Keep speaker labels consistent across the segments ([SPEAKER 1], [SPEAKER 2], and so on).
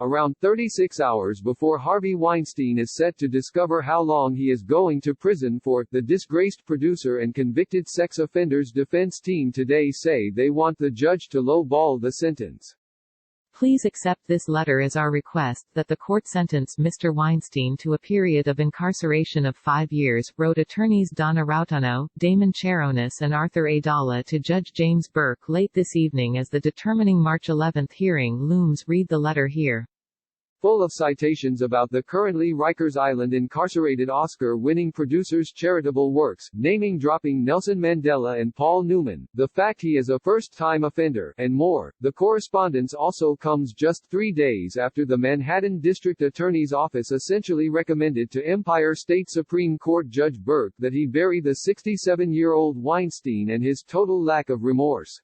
[SPEAKER 1] around 36 hours before Harvey Weinstein is set to discover how long he is going to prison for. The disgraced producer and convicted sex offenders defense team today say they want the judge to low-ball the sentence.
[SPEAKER 2] Please accept this letter as our request that the court sentence Mr. Weinstein to a period of incarceration of 5 years, wrote attorneys Donna Rautano, Damon Cheronis and Arthur Adala to Judge James Burke late this evening as the determining March 11 hearing looms. Read the letter here.
[SPEAKER 1] Full of citations about the currently Rikers Island incarcerated Oscar-winning producer's charitable works, naming dropping Nelson Mandela and Paul Newman, the fact he is a first-time offender, and more. The correspondence also comes just 3 days after the Manhattan District Attorney's Office essentially recommended to Empire State Supreme Court Judge Burke that he bury the 67-year-old Weinstein and his total lack of remorse.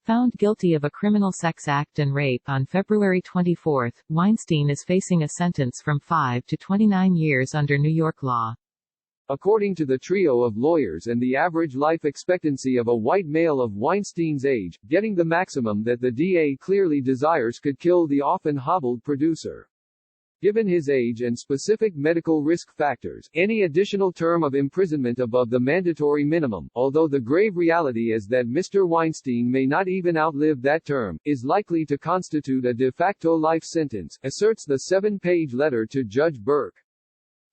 [SPEAKER 2] Found guilty of a criminal sex act and rape on February 24, Weinstein is facing a sentence from 5 to 29 years under New York law.
[SPEAKER 1] According to the trio of lawyers and the average life expectancy of a white male of Weinstein's age, getting the maximum that the DA clearly desires could kill the often hobbled producer. Given his age and specific medical risk factors, any additional term of imprisonment above the mandatory minimum, although the grave reality is that Mr. Weinstein may not even outlive that term, is likely to constitute a de facto life sentence, asserts the 7-page letter to Judge Burke.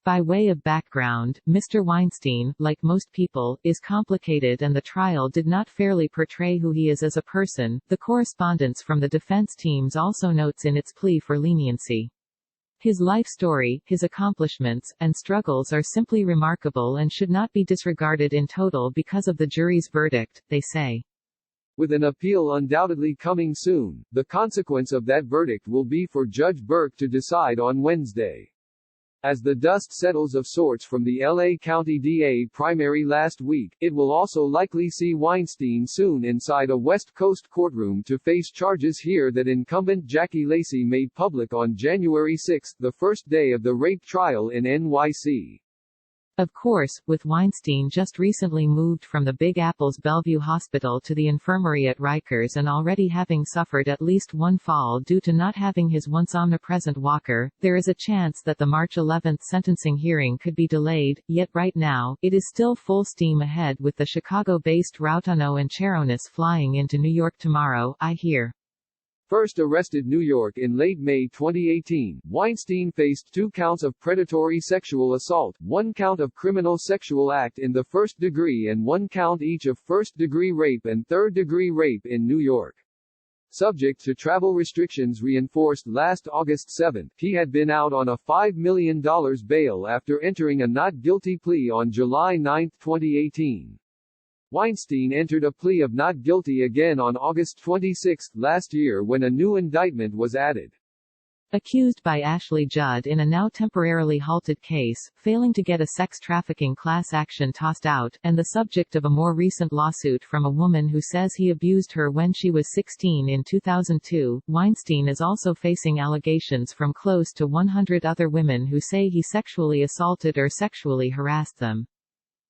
[SPEAKER 2] By way of background, Mr. Weinstein, like most people, is complicated and the trial did not fairly portray who he is as a person. The correspondence from the defense teams also notes in its plea for leniency. His life story, his accomplishments, and struggles are simply remarkable and should not be disregarded in total because of the jury's verdict, they say.
[SPEAKER 1] With an appeal undoubtedly coming soon, the consequence of that verdict will be for Judge Burke to decide on Wednesday. As the dust settles of sorts from the LA County DA primary last week, it will also likely see Weinstein soon inside a West Coast courtroom to face charges here that incumbent Jackie Lacey made public on January 6, the first day of the rape trial in NYC.
[SPEAKER 2] Of course, with Weinstein just recently moved from the Big Apple's Bellevue Hospital to the infirmary at Rikers and already having suffered at least one fall due to not having his once omnipresent walker, there is a chance that the March 11 sentencing hearing could be delayed, yet right now, it is still full steam ahead with the Chicago-based Rautano and Cheronis flying into New York tomorrow, I hear.
[SPEAKER 1] First arrested New York in late May 2018, Weinstein faced 2 counts of predatory sexual assault, 1 count of criminal sexual act in the first degree and 1 count each of first-degree rape and third-degree rape in New York. Subject to travel restrictions reinforced last August 7, he had been out on a $5 million bail after entering a not guilty plea on July 9, 2018. Weinstein entered a plea of not guilty again on August 26 last year when a new indictment was added.
[SPEAKER 2] Accused by Ashley Judd in a now temporarily halted case, failing to get a sex trafficking class action tossed out, and the subject of a more recent lawsuit from a woman who says he abused her when she was 16 in 2002, Weinstein is also facing allegations from close to 100 other women who say he sexually assaulted or sexually harassed them.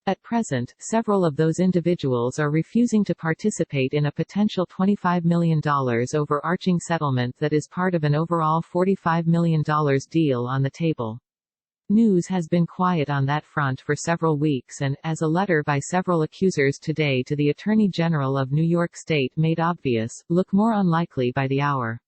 [SPEAKER 2] At present, several of those individuals are refusing to participate in a potential $25 million overarching settlement that is part of an overall $45 million deal on the table. News has been quiet on that front for several weeks and, as a letter by several accusers today to the Attorney General of New York State made obvious, look more unlikely by the hour.